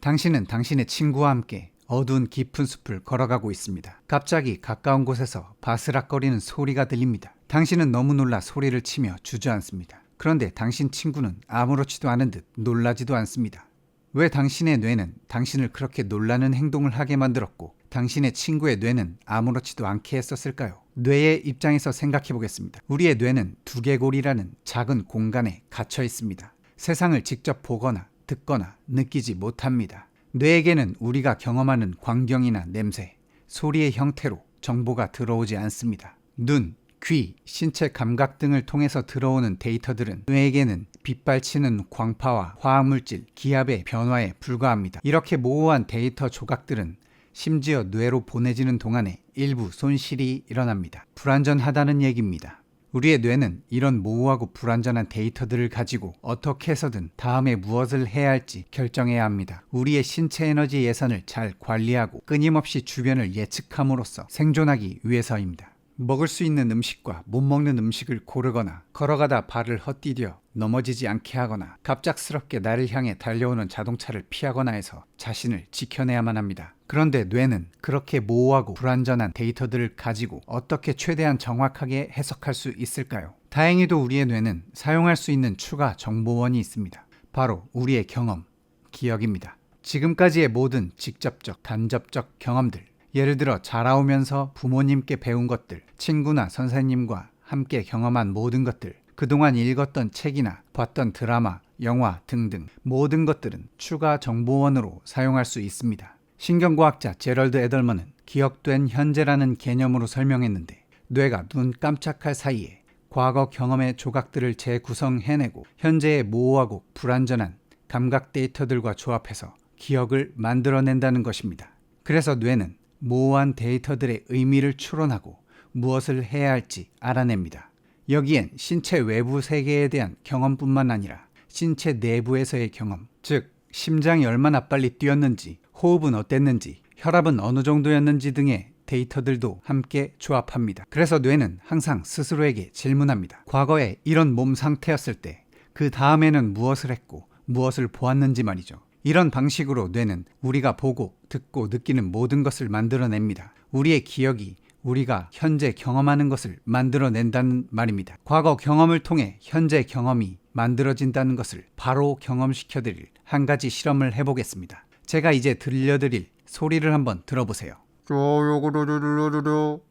당신은 당신의 친구와 함께 어두운 깊은 숲을 걸어가고 있습니다. 갑자기 가까운 곳에서 바스락거리는 소리가 들립니다. 당신은 너무 놀라 소리를 치며 주저앉습니다. 그런데 당신 친구는 아무렇지도 않은 듯 놀라지도 않습니다. 왜 당신의 뇌는 당신을 그렇게 놀라는 행동을 하게 만들었고 당신의 친구의 뇌는 아무렇지도 않게 했었을까요? 뇌의 입장에서 생각해 보겠습니다. 우리의 뇌는 두개골이라는 작은 공간에 갇혀 있습니다. 세상을 직접 보거나 듣거나 느끼지 못합니다. 뇌에게는 우리가 경험하는 광경이나 냄새, 소리의 형태로 정보가 들어오지 않습니다. 눈, 귀, 신체 감각 등을 통해서 들어오는 데이터들은 뇌에게는 빗발치는 광파와 화학물질, 기압의 변화에 불과합니다. 이렇게 모호한 데이터 조각들은 심지어 뇌로 보내지는 동안에 일부 손실이 일어납니다. 불완전하다는 얘기입니다. 우리의 뇌는 이런 모호하고 불완전한 데이터들을 가지고 어떻게 해서든 다음에 무엇을 해야 할지 결정해야 합니다. 우리의 신체 에너지 예산을 잘 관리하고 끊임없이 주변을 예측함으로써 생존하기 위해서입니다. 먹을 수 있는 음식과 못 먹는 음식을 고르거나 걸어가다 발을 헛디뎌 넘어지지 않게 하거나 갑작스럽게 나를 향해 달려오는 자동차를 피하거나 해서 자신을 지켜내야만 합니다. 그런데 뇌는 그렇게 모호하고 불완전한 데이터들을 가지고 어떻게 최대한 정확하게 해석할 수 있을까요? 다행히도 우리의 뇌는 사용할 수 있는 추가 정보원이 있습니다. 바로 우리의 경험, 기억입니다. 지금까지의 모든 직접적, 간접적 경험들, 예를 들어 자라오면서 부모님께 배운 것들, 친구나 선생님과 함께 경험한 모든 것들, 그동안 읽었던 책이나 봤던 드라마, 영화 등등 모든 것들은 추가 정보원으로 사용할 수 있습니다. 신경과학자 제럴드 에덜먼은 기억된 현재라는 개념으로 설명했는데 뇌가 눈 깜짝할 사이에 과거 경험의 조각들을 재구성해내고 현재의 모호하고 불완전한 감각 데이터들과 조합해서 기억을 만들어낸다는 것입니다. 그래서 뇌는 모호한 데이터들의 의미를 추론하고 무엇을 해야 할지 알아냅니다. 여기엔 신체 외부 세계에 대한 경험뿐만 아니라 신체 내부에서의 경험, 즉 심장이 얼마나 빨리 뛰었는지, 호흡은 어땠는지, 혈압은 어느 정도였는지 등의 데이터들도 함께 조합합니다. 그래서 뇌는 항상 스스로에게 질문합니다. 과거에 이런 몸 상태였을 때 그 다음에는 무엇을 했고 무엇을 보았는지 말이죠. 이런 방식으로 뇌는 우리가 보고 듣고 느끼는 모든 것을 만들어냅니다. 우리의 기억이 우리가 현재 경험하는 것을 만들어낸다는 말입니다. 과거 경험을 통해 현재 경험이 만들어진다는 것을 바로 경험시켜드릴 한 가지 실험을 해보겠습니다. 제가 이제 들려드릴 소리를 한번 들어보세요.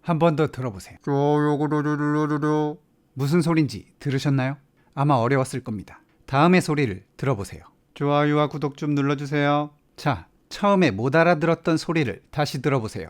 한 번 더 들어보세요. 무슨 소린지 들으셨나요? 아마 어려웠을 겁니다. 다음의 소리를 들어보세요. 좋아요와 구독 좀 눌러주세요. 자, 처음에 못 알아들었던 소리를 다시 들어보세요.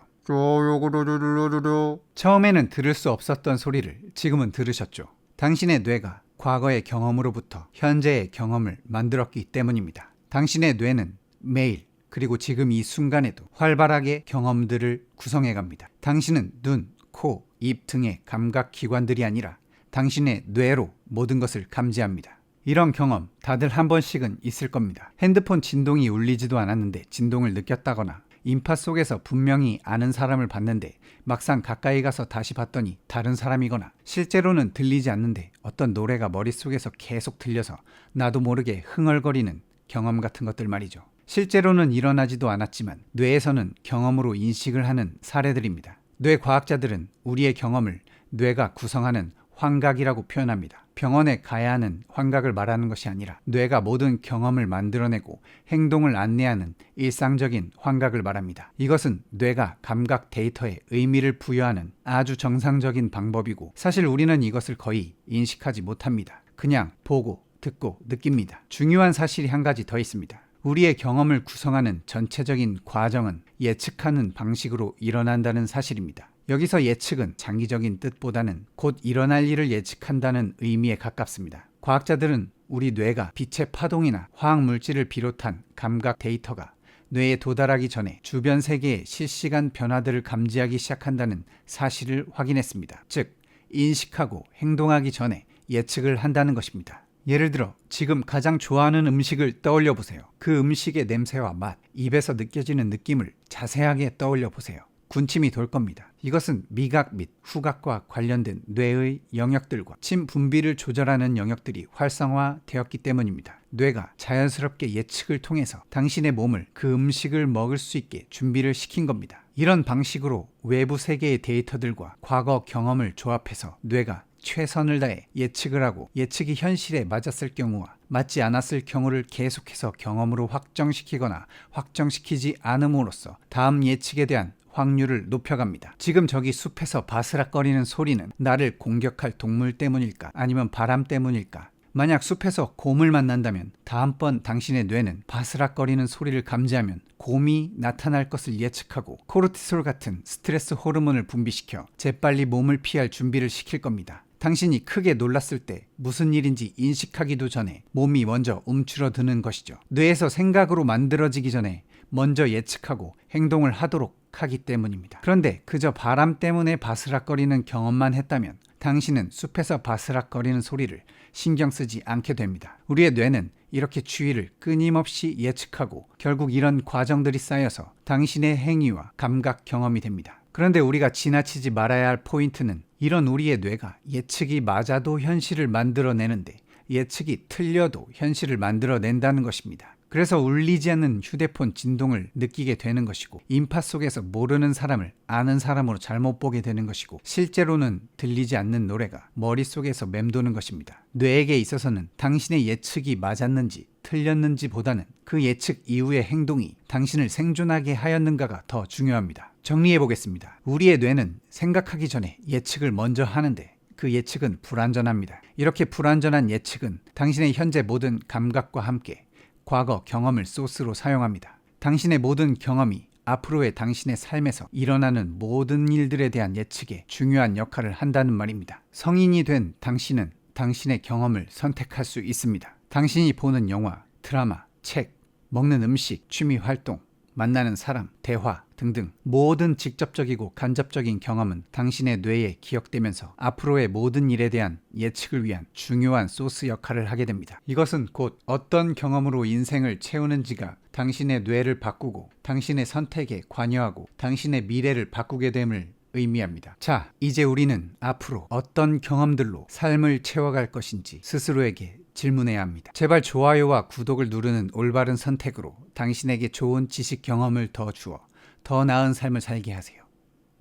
처음에는 들을 수 없었던 소리를 지금은 들으셨죠? 당신의 뇌가 과거의 경험으로부터 현재의 경험을 만들었기 때문입니다. 당신의 뇌는 매일 그리고 지금 이 순간에도 활발하게 경험들을 구성해갑니다. 당신은 눈, 코, 입 등의 감각기관들이 아니라 당신의 뇌로 모든 것을 감지합니다. 이런 경험 다들 한 번씩은 있을 겁니다. 핸드폰 진동이 울리지도 않았는데 진동을 느꼈다거나 인파 속에서 분명히 아는 사람을 봤는데 막상 가까이 가서 다시 봤더니 다른 사람이거나 실제로는 들리지 않는데 어떤 노래가 머릿속에서 계속 들려서 나도 모르게 흥얼거리는 경험 같은 것들 말이죠. 실제로는 일어나지도 않았지만 뇌에서는 경험으로 인식을 하는 사례들입니다. 뇌과학자들은 우리의 경험을 뇌가 구성하는 환각이라고 표현합니다. 병원에 가야 하는 환각을 말하는 것이 아니라 뇌가 모든 경험을 만들어내고 행동을 안내하는 일상적인 환각을 말합니다. 이것은 뇌가 감각 데이터에 의미를 부여하는 아주 정상적인 방법이고 사실 우리는 이것을 거의 인식하지 못합니다. 그냥 보고 듣고 느낍니다. 중요한 사실이 한 가지 더 있습니다. 우리의 경험을 구성하는 전체적인 과정은 예측하는 방식으로 일어난다는 사실입니다. 여기서 예측은 장기적인 뜻보다는 곧 일어날 일을 예측한다는 의미에 가깝습니다. 과학자들은 우리 뇌가 빛의 파동이나 화학물질을 비롯한 감각 데이터가 뇌에 도달하기 전에 주변 세계의 실시간 변화들을 감지하기 시작한다는 사실을 확인했습니다. 즉, 인식하고 행동하기 전에 예측을 한다는 것입니다. 예를 들어 지금 가장 좋아하는 음식을 떠올려 보세요. 그 음식의 냄새와 맛, 입에서 느껴지는 느낌을 자세하게 떠올려 보세요. 군침이 돌 겁니다. 이것은 미각 및 후각과 관련된 뇌의 영역들과 침 분비를 조절하는 영역들이 활성화되었기 때문입니다. 뇌가 자연스럽게 예측을 통해서 당신의 몸을 그 음식을 먹을 수 있게 준비를 시킨 겁니다. 이런 방식으로 외부 세계의 데이터들과 과거 경험을 조합해서 뇌가 최선을 다해 예측을 하고 예측이 현실에 맞았을 경우와 맞지 않았을 경우를 계속해서 경험으로 확정시키거나 확정시키지 않음으로써 다음 예측에 대한 확률을 높여갑니다. 지금 저기 숲에서 바스락거리는 소리는 나를 공격할 동물 때문일까? 아니면 바람 때문일까? 만약 숲에서 곰을 만난다면 다음번 당신의 뇌는 바스락거리는 소리를 감지하면 곰이 나타날 것을 예측하고 코르티솔 같은 스트레스 호르몬을 분비시켜 재빨리 몸을 피할 준비를 시킬 겁니다. 당신이 크게 놀랐을 때 무슨 일인지 인식하기도 전에 몸이 먼저 움츠러드는 것이죠. 뇌에서 생각으로 만들어지기 전에 먼저 예측하고 행동을 하도록 하기 때문입니다. 그런데 그저 바람 때문에 바스락거리는 경험만 했다면 당신은 숲에서 바스락거리는 소리를 신경 쓰지 않게 됩니다. 우리의 뇌는 이렇게 추위를 끊임없이 예측하고 결국 이런 과정들이 쌓여서 당신의 행위와 감각 경험이 됩니다. 그런데 우리가 지나치지 말아야 할 포인트는 이런 우리의 뇌가 예측이 맞아도 현실을 만들어내는데 예측이 틀려도 현실을 만들어낸다는 것입니다. 그래서 울리지 않는 휴대폰 진동을 느끼게 되는 것이고 인파 속에서 모르는 사람을 아는 사람으로 잘못 보게 되는 것이고 실제로는 들리지 않는 노래가 머릿속에서 맴도는 것입니다. 뇌에게 있어서는 당신의 예측이 맞았는지 틀렸는지 보다는 그 예측 이후의 행동이 당신을 생존하게 하였는가가 더 중요합니다. 정리해 보겠습니다. 우리의 뇌는 생각하기 전에 예측을 먼저 하는데 그 예측은 불완전합니다. 이렇게 불완전한 예측은 당신의 현재 모든 감각과 함께 과거 경험을 소스로 사용합니다. 당신의 모든 경험이 앞으로의 당신의 삶에서 일어나는 모든 일들에 대한 예측에 중요한 역할을 한다는 말입니다. 성인이 된 당신은 당신의 경험을 선택할 수 있습니다. 당신이 보는 영화, 드라마, 책, 먹는 음식, 취미 활동, 만나는 사람, 대화 등등 모든 직접적이고 간접적인 경험은 당신의 뇌에 기억되면서 앞으로의 모든 일에 대한 예측을 위한 중요한 소스 역할을 하게 됩니다. 이것은 곧 어떤 경험으로 인생을 채우는지가 당신의 뇌를 바꾸고 당신의 선택에 관여하고 당신의 미래를 바꾸게 됨을 의미합니다. 자, 이제 우리는 앞으로 어떤 경험들로 삶을 채워갈 것인지 스스로에게 질문해야 합니다. 제발 좋아요와 구독을 누르는 올바른 선택으로 당신에게 좋은 지식 경험을 더 주어 더 나은 삶을 살게 하세요.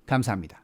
감사합니다.